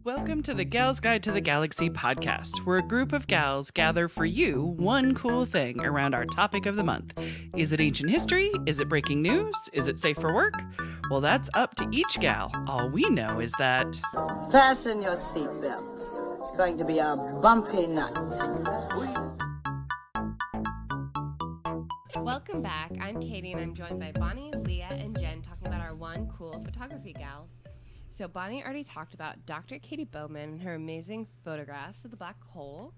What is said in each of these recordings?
Welcome to the Gal's Guide to the Galaxy podcast, where a group of gals gather for you one cool thing around our topic of the month. Is it ancient history? Is it breaking news? Is it safe for work? Well, that's up to each gal. All we know is that... Fasten your seatbelts. It's going to be a bumpy night. Welcome back. I'm Katie, and I'm joined by Bonnie, Leah, and Jen talking about our one cool photography gal. So Bonnie already talked about Dr. Katie Bowman and her amazing photographs of the black hole.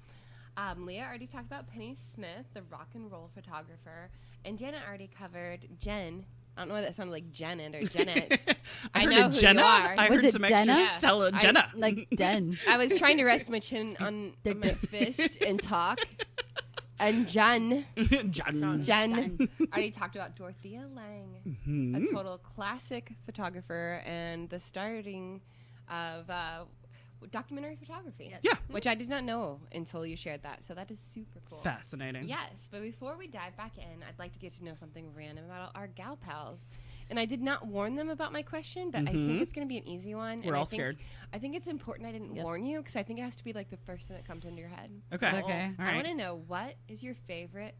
Leah already talked about Penny Smith, the rock and roll photographer. And Jenna already covered Jen. I don't know why that sounded like Janet or Janet. I know who Jenna. you are. I heard some Denna? extra Jenna. Like Den. I was trying to rest my chin on my fist and talk. And Jen already talked about Dorothea Lange, a total classic photographer and the starting of documentary photography. Yes. Yeah. Which I did not know until you shared that. So that is super cool. Fascinating. Yes, but before we dive back in, I'd like to get to know something random about our gal pals. And I did not warn them about my question, but I think it's going to be an easy one. We're all scared. I think it's important I didn't warn you because I think it has to be like the first thing that comes into your head. Okay. Okay. All I right. want to know, what is your favorite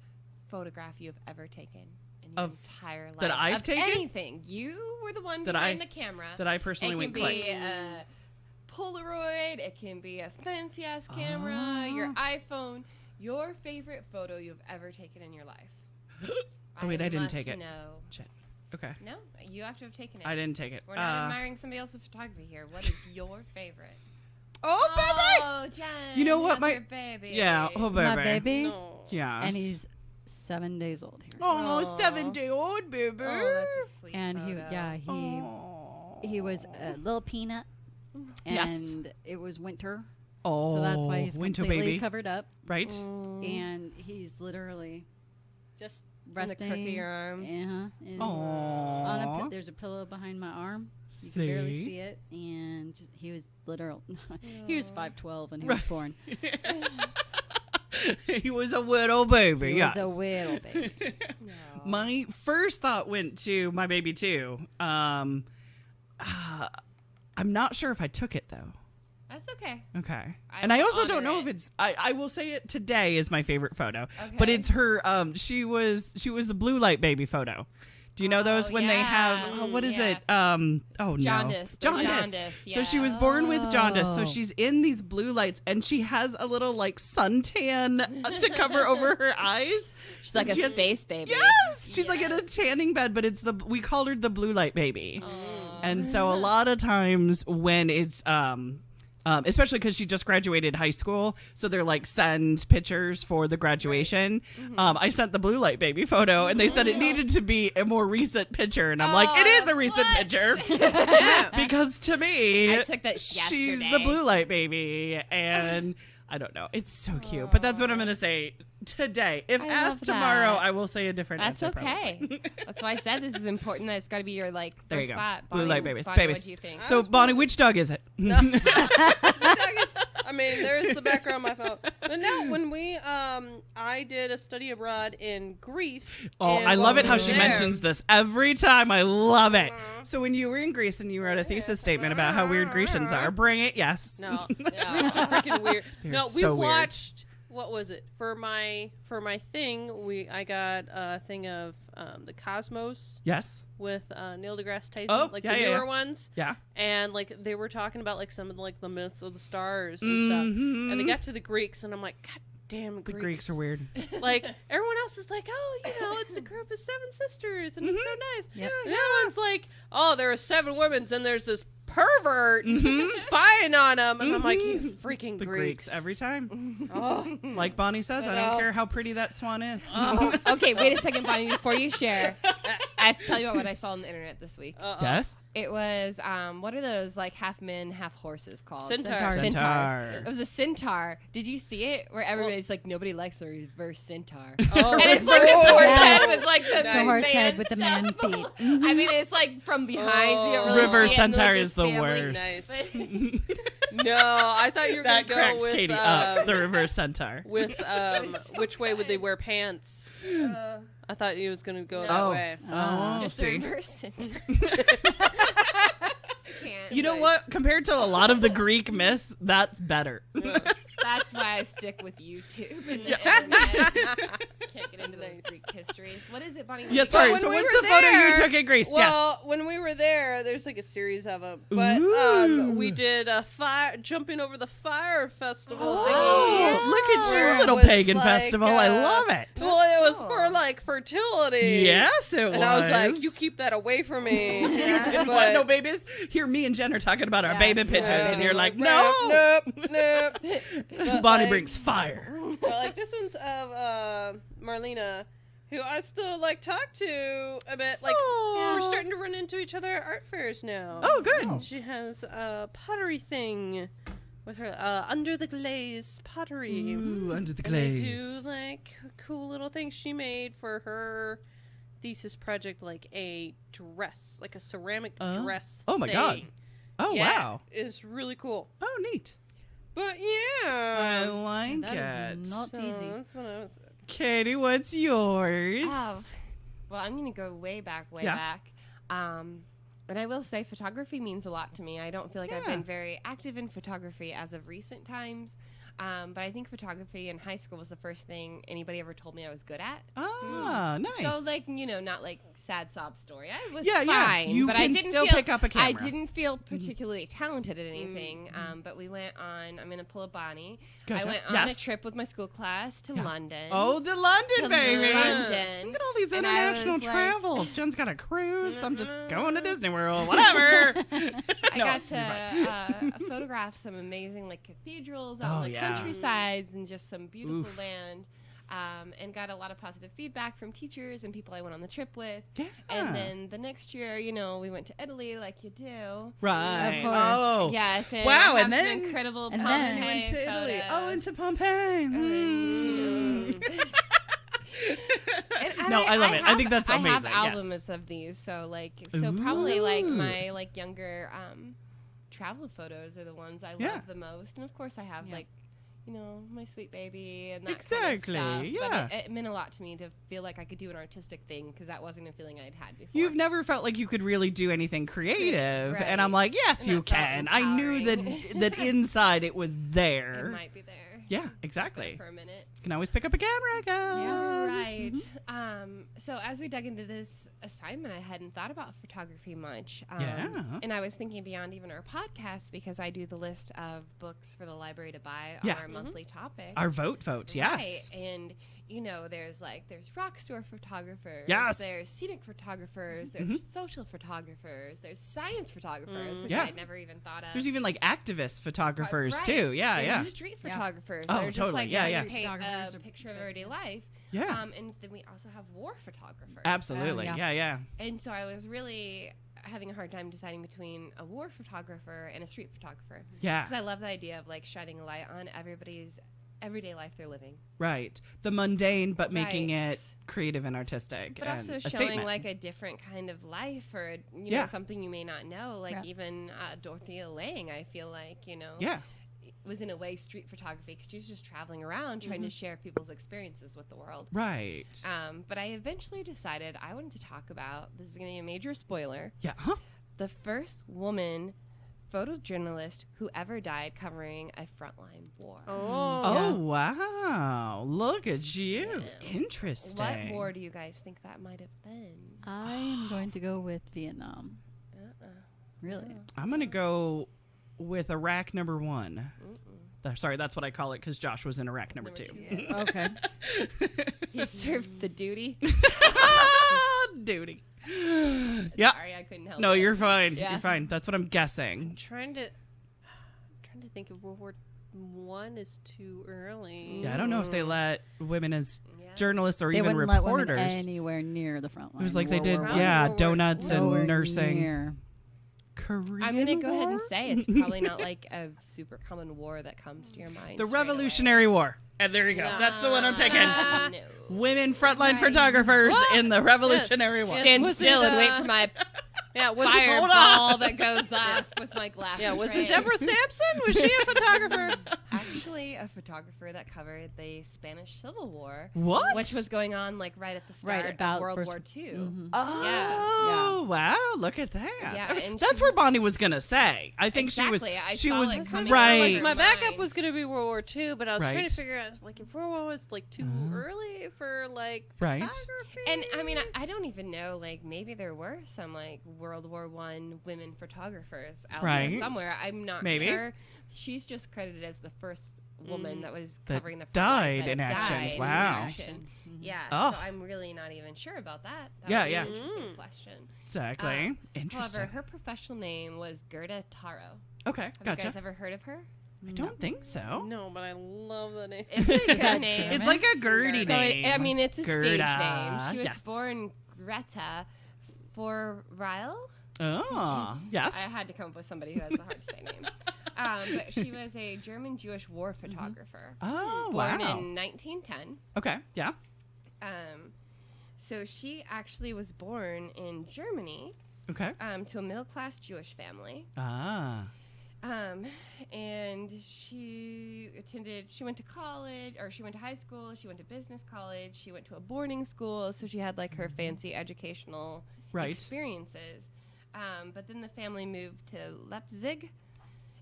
photograph you've ever taken in your entire life? that I've taken? Anything. You were the one behind the camera. That I personally went click. It can be a Polaroid. It can be a fancy-ass camera, your iPhone. Your favorite photo you've ever taken in your life. Oh, wait, I didn't take it. No. Shit. Okay. No, you have to have taken it. I didn't take it. We're not admiring somebody else's photography here. What is your favorite? Oh, baby! Oh, Jen. You know what, that's your my baby. Yeah, oh, baby. My baby. No. Yeah. And he's 7 days old here. Oh, Aw. 7-day-old baby. Oh, that's a sweet And photo. he was a little peanut. Yes. And it was winter. Oh, So that's why he's winter completely baby. covered up. Right? And he's literally just In the resting. crook of your arm. And Aww. there's a pillow behind my arm. You See? can barely see it. And just, he was literal. He was 5'12" when he was born. He was a little baby. He yes. was a little baby. No. My first thought went to my baby too. I'm not sure if I took it though. That's okay. Okay. I And I will also don't honor know it. if it's I will say it today is my favorite photo. Okay. But it's her she was a blue light baby photo. Do you know those when they have what is it? Oh no. Jaundice. Jaundice. So she was born with jaundice. So Oh. she's in these blue lights and she has a little like suntan to cover over her eyes. She's like She a has- space baby. Yes, she's like in a tanning bed, but we called her the blue light baby. And so a lot of times when it's especially because she just graduated high school, so they're like send pictures for the graduation. I sent the blue light baby photo, and they said it needed to be a more recent picture, and I'm like, it is a recent picture because to me, I took that she's the yesterday. blue light baby, and I don't know, it's so cute. But that's what I'm gonna say today. If I asked love tomorrow, that. I will say a different That's answer. okay. probably. That's why I said this is important. That it's got to be your like There you first go. spot. Blue Bonnie, light babies. Bonnie, Babies. What do you think? So Bonnie, which dog is it? I mean, there's the background on my phone. But no, when we, I did a study abroad in Greece. Oh, and I love while it how we she were there- mentions this every time. I love it. So when you were in Greece and you wrote a thesis statement about how weird Grecians are, bring it. Yes. No, yeah, so freaking weird. They're No, we so weird. watched. What was it for my thing? I got a thing of the Cosmos Yes. with Neil deGrasse Tyson, Oh, like yeah, the yeah, newer yeah. ones. Yeah. And like they were talking about like some of like the myths of the stars and stuff. And they got to the Greeks, and I'm like, God damn, The Greeks are weird. Like everyone else is like, oh, you know, it's a group of 7 sisters, and it's so nice. Yep. And the other one's like, oh, there are 7 women, and there's this pervert spying on them, and I'm like, you freaking The Greeks every time. Oh, Like Bonnie says, I don't care how pretty that swan is. Okay, wait a second, Bonnie. Before you share, I have to tell you about what I saw on the internet this week. Yes. It was what are those like half men, half horses called? Centaurs. Centaur. It was a centaur. Did you see it? Where everybody's like, nobody likes the reverse centaur. Oh, And it's like this horse yes. head with like the It's a horse man head with the man stuff. feet. I mean, it's like from behind. So you don't really Reverse see it, and, like, centaur this is the family. worst. Nice. No, I thought you were That gonna go cracks with Katie up. The reverse centaur. with which way would they wear pants? I thought you was gonna go that way. Oh, Just see. the reverse centaur. can't. You know but what? Compared to a lot of the Greek myths, that's better. That's why I stick with YouTube and the internet. Can't get into those Greek histories. What is it, Bonnie? Yeah, sorry. when So we what's were the photo you there- took in Greece? Well, when we were there, there's like a series of them. But Ooh. we did a jumping over the fire festival. Oh, thingy. look at Where your it little was pagan like, festival. I love it. Well, it was cool. for like fertility. Yes, it was. And I was like, you keep that away from me. You didn't want no babies? Here, me and Jen are talking about our Yes, baby yeah. pictures, and you're like, no. Nope. But, Bonnie like, brings fire. But like this one's of Marlena, who I still like talk to a bit. Like Aw. we're starting to run into each other at art fairs now. Oh, good. She has a pottery thing with her under the glaze pottery. Ooh, under the And they glaze. do like cool little things she made for her thesis project, like a dress, like a ceramic dress. Oh my God. thing. Oh, Yeah, wow. it's really cool. Oh, neat. But I yeah, like That it. is not so easy. that's what I was. Katie, what's yours? Oh, well, I'm going to go way back. And I will say photography means a lot to me. I don't feel like I've Yeah. been very active in photography as of recent times. But I think photography in high school was the first thing anybody ever told me I was good at. Ah, nice. So, like, not like sad sob story. I was Yeah, yeah. fine. You but can I didn't still feel, pick up a camera. I didn't feel particularly talented at anything. But we went on, I'm going to pull a Bonnie. Gotcha. I went on Yes. a trip with my school class to London. Oh, to London, to baby. London. Look at all these And I international was like- travels. Jen's got a cruise. I'm just going to Disney World. Whatever. I got to photograph some amazing like cathedrals out Oh, on the yeah. countrysides and just some beautiful Oof. land. And got a lot of positive feedback from teachers and people I went on the trip with. Yeah. And then the next year, we went to Italy like you do. Right. Of course. Oh. Yes. And Wow, I have and some then- incredible and Pompeii then- You went to Italy. photos. Oh, into Pompeii. And No, I love it. I think that's I amazing, have yes. albums of these, so probably like Ooh. my like younger travel photos are the ones I Yeah. love the most, and of course I have Yeah. like my sweet baby and that Exactly, kind of stuff. yeah. But it meant a lot to me to feel like I could do an artistic thing because that wasn't a feeling I'd had before. You've never felt like you could really do anything creative. Right. And I'm like, yes, And you that felt can. I knew empowering. that inside it was It there. might be there. Yeah, Just there exactly. for a minute. Can always pick up a camera again. Yeah, right. So as we dug into this assignment, I hadn't thought about photography much. Yeah. And I was thinking beyond even our podcast because I do the list of books for the library to buy on Yeah. our monthly topic. Our vote, yes. Right. And there's rock store photographers. Yes. There's scenic photographers. There's social photographers. There's science photographers, which Yeah. I never even thought of. There's even like activist photographers Right. too. Yeah, There's yeah. street Yeah. photographers. Oh, that are just totally. like Yeah, yeah. paint Photographers a are picture of everyday life. Yeah. And then we also have war photographers. Absolutely. yeah. Yeah, yeah. And so I was really having a hard time deciding between a war photographer and a street photographer. Yeah. Because I love the idea of shining a light on everybody's everyday life they're living. Right. The mundane, but making Right. it creative and artistic. But and also a showing statement. a different kind of life or Yeah. something you may not know. Yeah. Even Dorothea Lange, I feel like, Yeah. was in a way street photography because she was just traveling around trying to share people's experiences with the world. Right. But I eventually decided I wanted to talk about, this is going to be a major spoiler, Yeah. Huh? the first woman photojournalist who ever died covering a frontline war. Oh, wow. Look at you. Yeah. Interesting. What war do you guys think that might have been? I'm going to go with Vietnam. Really? I'm going to go with Iraq number 1. Sorry, that's what I call it because Josh was in Iraq number 2. Okay. He served the duty. Duty. Yeah. Sorry, I couldn't help No, it. you're fine. Yeah. You're fine. That's what I'm guessing. trying to think if World War One is too early. Yeah, I don't know if they let women as Yeah. journalists or They even wouldn't let reporters. women anywhere near the front line. It was like they did, World War yeah, World War- donuts Nowhere and nursing. near. Korean I'm going to go ahead and War? say it's probably not a super common war that comes to your mind. The straight away. Revolutionary War. And there you go. That's the one I'm picking. No. Women frontline photographers in the Revolutionary War. Yes. Stand Was still it, and wait for my Yeah, was it, fireball that goes off with my glasses. yeah, was it right? Deborah Sampson? Was she a photographer? I actually a photographer that covered the Spanish Civil War. What? Which was going on like right at the start about of World first- War II. Mhm. Oh, wow. Look at that. Yeah, I mean, and that's she where was- Bonnie was going to say. I think Exactly. I she saw was it coming right. over My her backup mind. was going to be World War II, but I was trying Right. to figure out, like, if World War was, like, too early for, like, Right. photography. And I mean, I don't even know. Like, maybe there were some like World War I women photographers out Right. there somewhere. I'm not Maybe. sure. She's just credited as the first woman that was That covering the front died lines that in action. died in Wow. action. Yeah. Oh. So I'm really not even sure about that. That Yeah, would be yeah. an interesting question. Exactly. Interesting. However, her professional name was Gerda Taro. Okay, Have gotcha. you guys ever heard of her? I don't think so. No, but I love the name. It's a good name. It's like a Gertie So name. I mean, it's a Gerda, stage name. She was yes. born Greta Forrile. Oh, yes. I had to come up with somebody who has a hard to say name. But she was a German Jewish war photographer. Oh, Born wow. in 1910. Okay, yeah. So she actually was born in Germany Okay. to a middle class Jewish family. Ah. And she went to college, or she went to high school, she went to business college, she went to a boarding school, so she had like her fancy educational Right. experiences. But then the family moved to Leipzig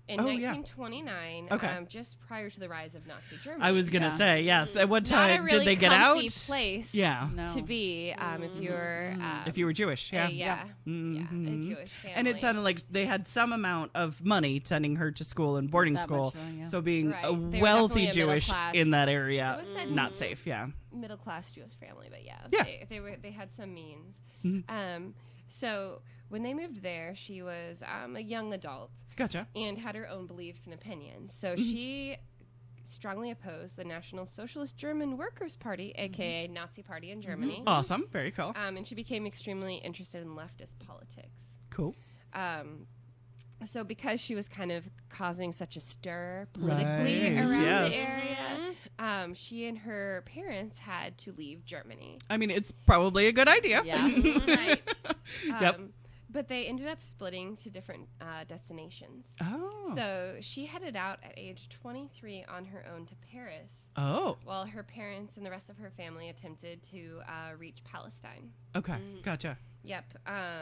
in Oh, yeah. 1929, Okay. Just prior to the rise of Nazi Germany. I was going to Yeah. say, yes. At what Not a time really did they get out? comfy place Yeah. No. to be if you're If you were Jewish, yeah. yeah, a Mhm. Jewish family. And it sounded like they had some amount of money sending her to school and boarding That school. much, yeah. So being Right. a They were wealthy definitely a Jewish middle-class- in that area, It was said not safe. Yeah. middle class Jewish family, but yeah, Yeah. they had some means. Mhm. So when they moved there, she was a young adult Gotcha. and had her own beliefs and opinions. So Mm-hmm. she strongly opposed the National Socialist German Workers' Party, aka Nazi Party in Germany. Awesome. Very cool. And she became extremely interested in leftist politics. Cool. So because she was kind of causing such a stir politically Right, around yes. the area, she and her parents had to leave Germany. I mean, it's probably a good idea. Yeah. Right. Yep. But they ended up splitting to different destinations. Oh. So she headed out at age 23 on her own to Paris, Oh. while her parents and the rest of her family attempted to reach Palestine. Okay. Gotcha. Yep.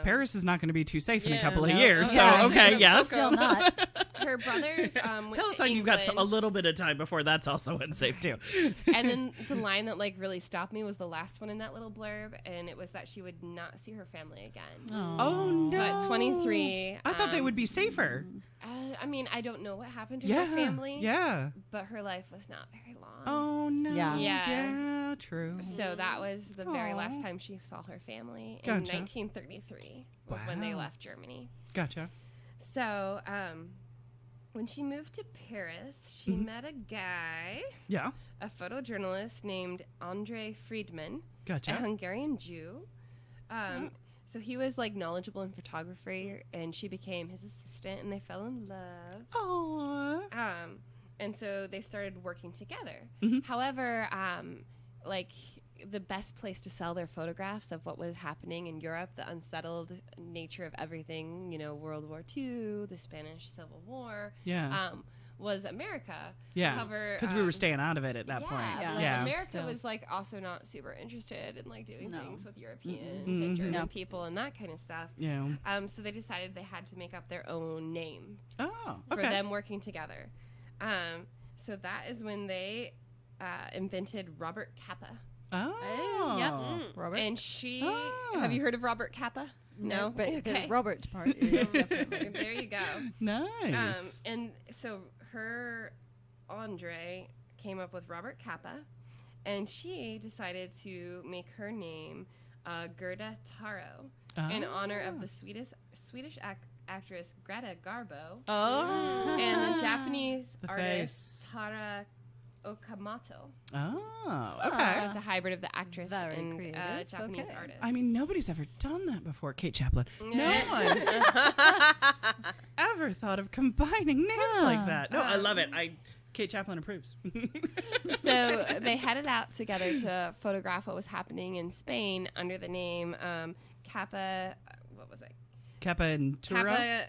Paris is not going to be too safe in a Yeah, couple of no. years. So, Yeah. okay, yes. Still not. Her brothers went to Palestine, you've got a England. little bit of time before that's also unsafe, too. And then the line that like really stopped me was the last one in that little blurb, and it was that she would not see her family again. Oh, no. So at 23, I thought they would be safer. I mean, I don't know what happened to Yeah. her family. Yeah. But her life was not very long. Oh, no. Yeah. Yeah. True. So that was the very Aw. last time she saw her family in Gotcha. 1933 was when they Wow. left Germany. Gotcha. So when she moved to Paris, she Mm-hmm. met a guy, Yeah. a photojournalist named Andre Friedman, a Gotcha. Hungarian Jew. So he was like knowledgeable in photography, and she became his assistant, and they fell in love. Aww. And so they started working together. Mhm. However, like the best place to sell their photographs of what was happening in Europe, the unsettled nature of everything, World War II, the Spanish Civil War, Yeah. was America. Yeah. However, Because we were staying out of it at that point. Yeah, Yeah. like, America Still. was like also not super interested in like doing No. things with Europeans Mhm. and German No. people and that kind of stuff. Yeah. So they decided they had to make up their own name Oh, for okay. them working together. So that is when they invented Robert Capa. Oh. Yep. Robert. And she, Ah. have you heard of Robert Capa? No, But okay. the Robert part is definitely. There you go. Nice. And so her Andre came up with Robert Capa, and she decided to make her name Gerda Taro in honor of the Swedish actress Greta Garbo Oh. and the Japanese The artist face. Tara Okamoto. Oh, So okay. it's a hybrid of the actress Very and creative. Japanese Okay. artist. I mean, nobody's ever done that before, Kate Chaplin. No Yeah. one has ever thought of combining names like that. No, I love it. Kate Chaplin approves. So they headed out together to photograph what was happening in Spain under the name Kappa. What was it? Kappa and Tura?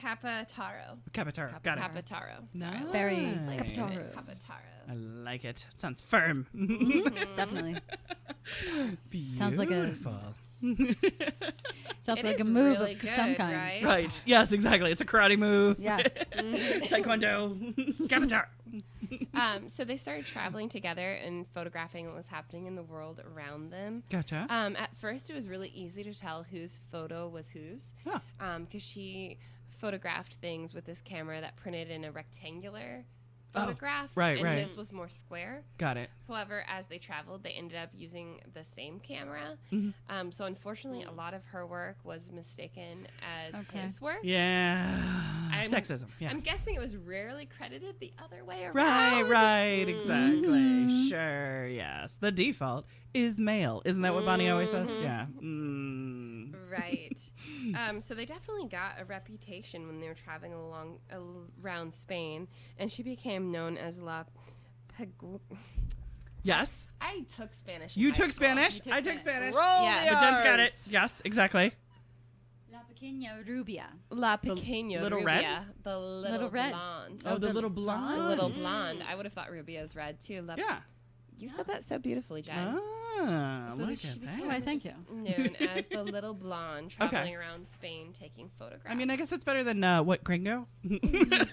Kappa Taro. Kappa Taro. Got it. Kappa Taro. Nice. Very Like Kappa Taro. Kappa Taro. I like it. Sounds firm. Definitely. Sounds like a Beautiful. sounds It like a is move really of good, some kind. right? Right. Yes, exactly. It's a karate move. Yeah. Taekwondo. Kappa Taro. So they started traveling together and photographing what was happening in the world around them. Gotcha. At first, it was really easy to tell whose photo was whose, Oh. because she photographed things with this camera that printed in a rectangular photograph, right, and right. his was more square. Got it. However, as they traveled, they ended up using the same camera. Mm-hmm. So unfortunately, a lot of her work was mistaken as Okay. his work. Yeah. I'm- Sexism. Yeah. I'm guessing it was rarely credited the other way around. Right, exactly. Sure, yes. The default is male. Isn't that what Bonnie always says? Yeah. Right. So they definitely got a reputation when they were traveling around Spain, and she became known as La Pegu. Yes. I took Spanish. in You high took school. Spanish? I took Spanish. Yeah. But Jen's got it. Yes, exactly. La pequena rubia. La Pequena little Rubia, red? the little red. blonde. Oh, the the- little blonde. The little blonde. I would have thought Rubia is red too. Yeah. You said that so beautifully, Jen. Ah, So look she at became that. Why, thank you. known as the little blonde, Okay. traveling around Spain taking photographs. I mean, I guess it's better than what, Gringo? You can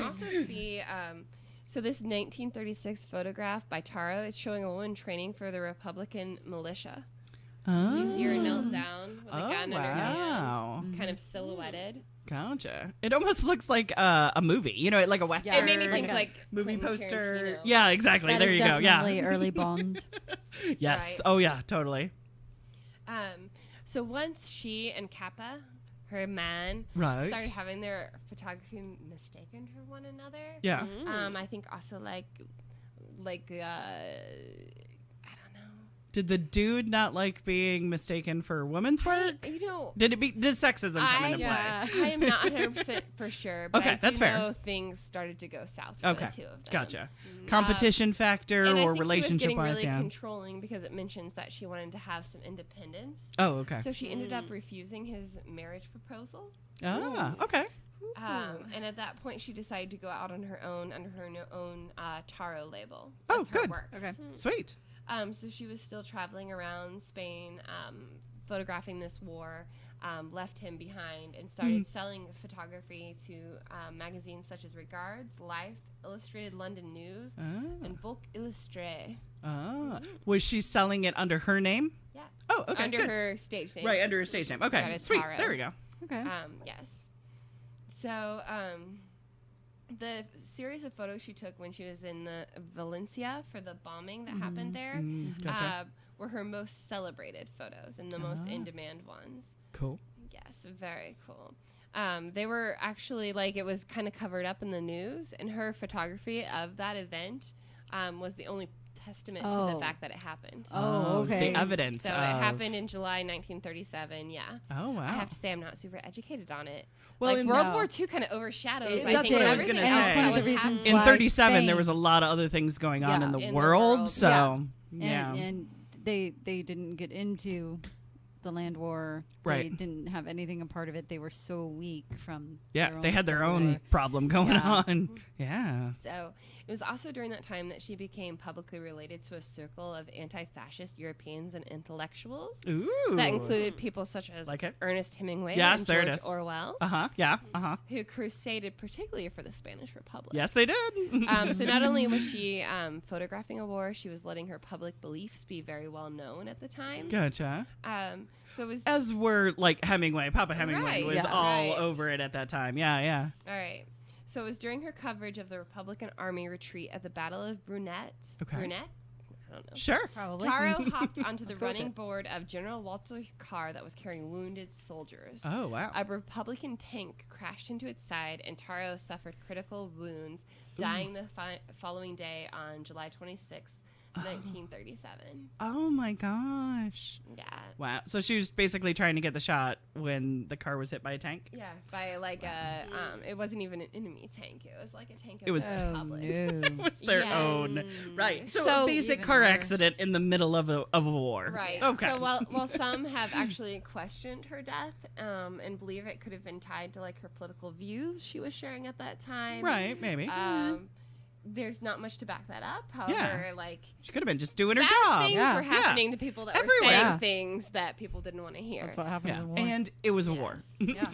also see, so this 1936 photograph by Taro, it's showing a woman training for the Republican militia. Oh. You see her knelt down with a gun in her hand, wow. kind of silhouetted. Gotcha. It almost looks like a movie, like a Western. It made me think Yeah. like movie Quentin poster. Tarantino. Yeah, exactly. That There is you go. Yeah. definitely early Bond. Yes. Right. Oh, yeah, totally. So once she and Kappa, her man, Right. started having their photography mistaken for one another. Yeah. I think also like I don't know. Did the dude not like being mistaken for women's work? Did sexism come into yeah. play? I am not 100% for sure, but Okay, I do that's fair. know things started to go south for Okay. the two of them. Gotcha. Competition factor And I or think he was relationship getting wise, really yeah. controlling because it mentions that she wanted to have some independence. Oh, okay. So she ended up refusing his marriage proposal. Okay. And at that point, she decided to go out on her own under her own Taro label. Oh, with her good. works. Okay. Sweet. So she was still traveling around Spain, photographing this war, left him behind, and started selling photography to magazines such as Regards, Life, Illustrated London News, and Volk Illustré. Was she selling it under her name? Yeah. Oh, okay. Under good. her stage name. Right, under her stage name. Okay, Gerda sweet. Taro. There we go. Okay. Yes. So, the series of photos she took when she was in the Valencia for the bombing that happened there Gotcha. were her most celebrated photos and the most in-demand ones. Cool. Yes, very cool. They were actually it was kind of covered up in the news, and her photography of that event was the only testament to the Oh. fact that it happened. Oh, it's okay. the evidence. So it of- happened in July 1937. Yeah. Oh, wow. I have to say I'm not super educated on it. Well, like in- World No. War II kind of overshadows. It I That's think what I was everything gonna else say. that one of the was reasons happening. in why 37, there Spain- was a lot of other things going on Yeah. in the In the world. world. So, yeah. And they didn't get into the land war. They Right. didn't have anything a part of it. They were so weak from Yeah, they had their civil own war. problem going Yeah. on. Yeah. So it was also during that time that she became publicly related to a circle of anti-fascist Europeans and intellectuals Ooh. that included people such as Like it? Ernest Hemingway Yes, and there it George is. Orwell, Yeah. who crusaded particularly for the Spanish Republic. Yes, they did. So not only was she photographing a war, she was letting her public beliefs be very well known at the time. Gotcha. So it was As were Hemingway. Papa Hemingway Right, was yeah. all Right. over it at that time. Yeah. all right. So it was during her coverage of the Republican Army retreat at the Battle of Brunette. Okay. Brunette? I don't know. Sure. Probably. Taro hopped onto the Let's go with running it. board of General Walter's car that was carrying wounded soldiers. Oh, wow. A Republican tank crashed into its side, and Taro suffered critical wounds, dying the following day on July 26th. 1937. Oh my gosh. Yeah. Wow. So she was basically trying to get the shot when the car was hit by a tank? Yeah, by like it wasn't even an enemy tank. It was like a tank of It was- the Oh, public. It was their Yes. own. Right. So, So a basic even car worse. accident in the middle of a war. Right. Okay. So while some have actually questioned her death and believe it could have been tied to like her political views she was sharing at that time. Right, maybe. There's not much to back that up. However, like She could have been just doing her bad job. things Yeah. were happening to people that were Everywhere. saying Yeah. things that people didn't want to hear. That's what happens Yeah. in war. And it was a war. Yeah.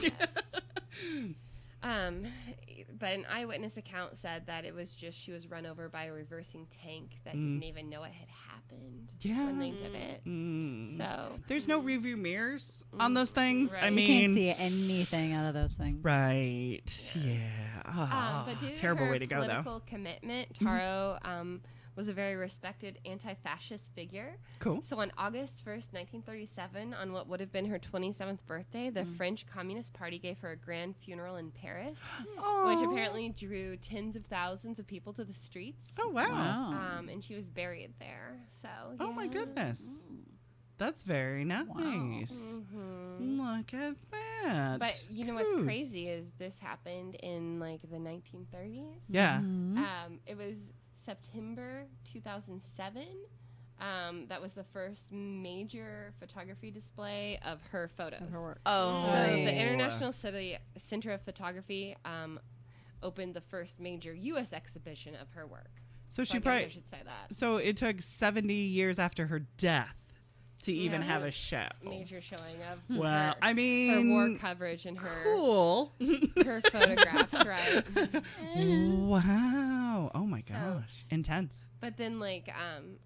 But an eyewitness account said that it was just she was run over by a reversing tank that didn't even know it had happened Yeah. when they did it. So There's no review mirrors on those things. I Right. mean, You can't see anything out of those things. right. Yeah. Oh, but due terrible to her way to go, though. political commitment, Taro was a very respected anti-fascist figure. Cool. So on August 1st, 1937, on what would have been her 27th birthday, the French Communist Party gave her a grand funeral in Paris, which apparently drew tens of thousands of people to the streets. Oh, wow. Wow. And she was buried there. So Oh, my yeah. goodness. That's very nice. Look at that. But you know what's Cute. crazy is this happened in like the 1930s. Yeah. It was September 2007. That was the first major photography display of her photos. Her work. Oh. So the International Center of Photography opened the first major U.S. exhibition of her work. So I she guess probably. I should say that. So it took 70 years after her death to even have a show. Major showing of Wow. her, I her mean, war coverage and her cool. her photographs, right? Wow. Oh my gosh. Intense. But then, like,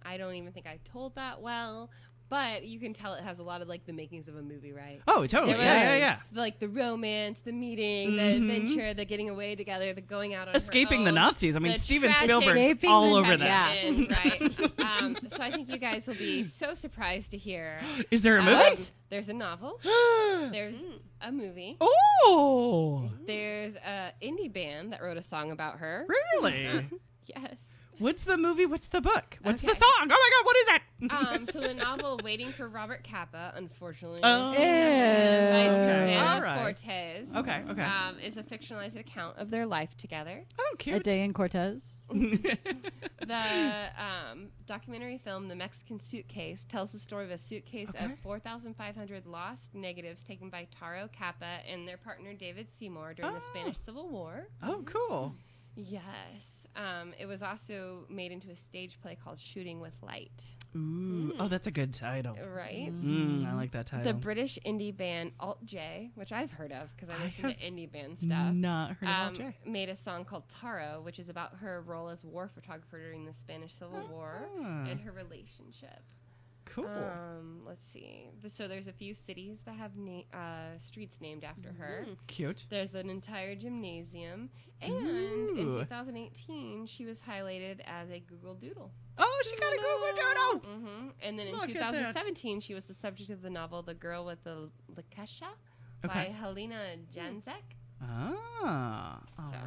I don't even think I told that well. But you can tell it has a lot of like the makings of a movie, right? Oh, totally. There Yeah. was, like the romance, the meeting, the adventure, the getting away together, the going out on Escaping her the own, Nazis. I mean, the Steven tragic Spielberg's Escaping all the over tragic this. end, right? So I think you guys will be so surprised to hear. Is there a movie? There's a novel. There's a movie. Oh, There's a indie band that wrote a song about her. really? Yes. What's the movie? What's the book? What's the Okay. song? Oh my God, what is it? So the novel Waiting for Robert Capa, unfortunately, Oh. by Okay. Susanna All right. Fortes, Okay. is a fictionalized account of their life together. Oh, A cute. Day in Cortez. The documentary film The Mexican Suitcase tells the story of a suitcase of 4,500 lost negatives taken by Taro Capa and their partner David Seymour during the Spanish Civil War. Oh, cool. Yes. It was also made into a stage play called Shooting with Light. Ooh. Oh, that's a good title. Right? I like that title. The British indie band Alt J, which I've heard of because I listen to indie band stuff, Not heard of Alt J. made a song called Taro, which is about her role as war photographer during the Spanish Civil War and her relationship. Cool. Let's see. So there's a few cities that have streets named after her. Cute. There's an entire gymnasium, and in Ooh. 2018, she was highlighted as a Google Doodle. Oh, she got a Google Doodle. And then in Look at that. 2017, she was the subject of the novel The Girl with the Lakesha by Helena Janzek. Ah, all So-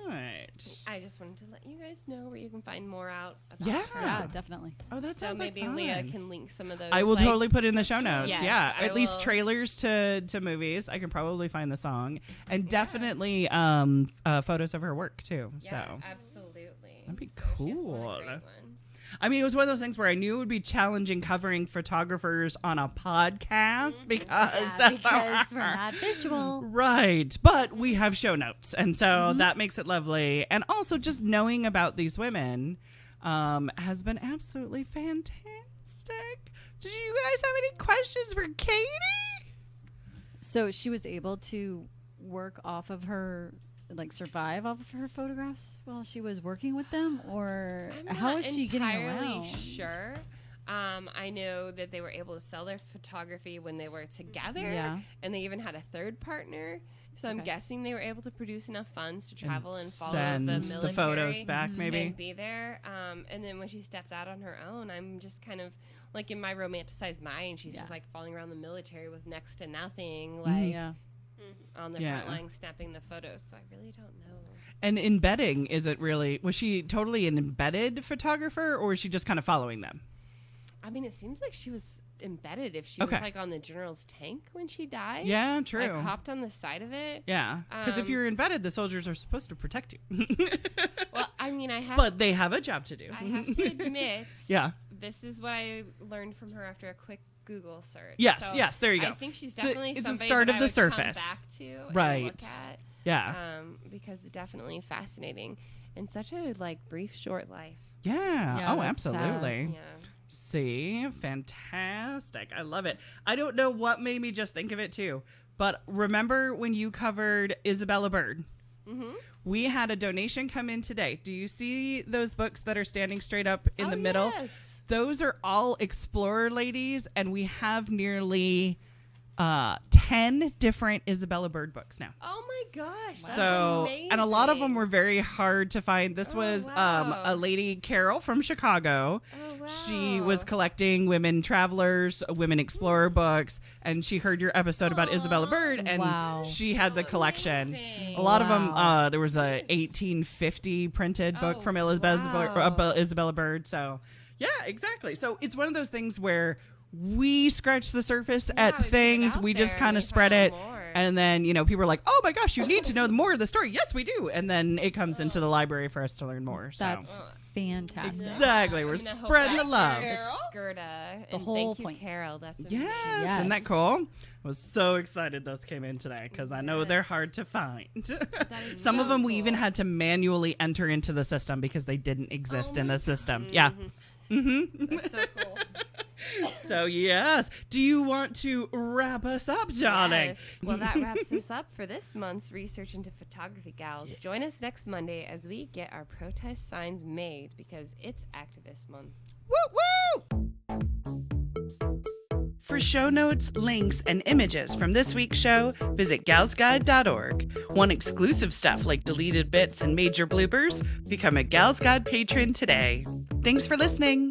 right. I just wanted to let you guys know where you can find more out about Yeah. her. Yeah, definitely. Oh, that So sounds maybe like fun. Leah can link some of those. I will like- totally put it in the show notes. Yes, Yeah, I at least will. trailers to movies. I can probably find the song, and definitely photos of her work too. Yeah, So absolutely. That'd be So she has a lot of cool. great ones. I mean, it was one of those things where I knew it would be challenging covering photographers on a podcast because Because we're not visual. right. But we have show notes, and so that makes it lovely. And also, just knowing about these women has been absolutely fantastic. Did you guys have any questions for Katie? So she was able to work off of her, like survive off of her photographs while she was working with them, or I'm how not is she getting entirely around? sure. I know that they were able to sell their photography when they were together, Yeah. and they even had a third partner. So I'm Okay. guessing they were able to produce enough funds to travel and follow Send the military the photos back, maybe. and be there. And then when she stepped out on her own, I'm just kind of like in my romanticized mind, she's just like falling around the military with next to nothing, like Yeah. on the Yeah. front line snapping the photos. So I really don't know. And embedding, was she totally an embedded photographer, or was she just kind of following them? I mean, it seems like she was embedded if she was like on the general's tank when she died. Yeah, true. Like hopped on the side of it. Yeah, because if you're embedded, the soldiers are supposed to protect you. Well, I mean, but they have a job to do. I have to admit, this is what I learned from her after a quick Google search. Yes, there you go. I think she's definitely it's somebody the start that of I the would surface, come back to right? And look at, yeah, because it's definitely fascinating and such a brief, short life. Yeah. Oh, absolutely. Yeah. See, fantastic. I love it. I don't know what made me just think of it too, but remember when you covered Isabella Bird? Mm-hmm. We had a donation come in today. Do you see those books that are standing straight up in the middle? Yes. Those are all Explorer ladies, and we have nearly 10 different Isabella Bird books now. Oh my gosh. That's So, amazing. and a lot of them were very hard to find. This was a lady, Carol from Chicago. Oh, wow. She was collecting women travelers, women explorer books, and she heard your episode about Isabella Bird, and she had the collection. Amazing. A lot of them, there was a 1850 printed book from Isabella Bird. So, yeah, exactly. So it's one of those things where we scratch the surface at things. We just kind of spread it. And then, people are like, oh my gosh, you need to know more of the story. Yes, we do. And then it comes into the library for us to learn more. So. That's fantastic. Exactly. We're spreading the love. Gerda. The and whole thank you, point. Carol. That's amazing. Yes. Isn't that cool? I was so excited those came in today because I know they're hard to find. Some of them we even had to manually enter into the system because they didn't exist in the system. Yeah. Mm-hmm. That's so cool. So, yes. Do you want to wrap us up, darling? Yes. Well, that wraps us up for this month's Research into Photography Gals. Yes. Join us next Monday as we get our protest signs made because it's Activist Month. Woo woo! For show notes, links, and images from this week's show, visit galsguide.org. Want exclusive stuff like deleted bits and major bloopers? Become a Gals Guide patron today. Thanks for listening.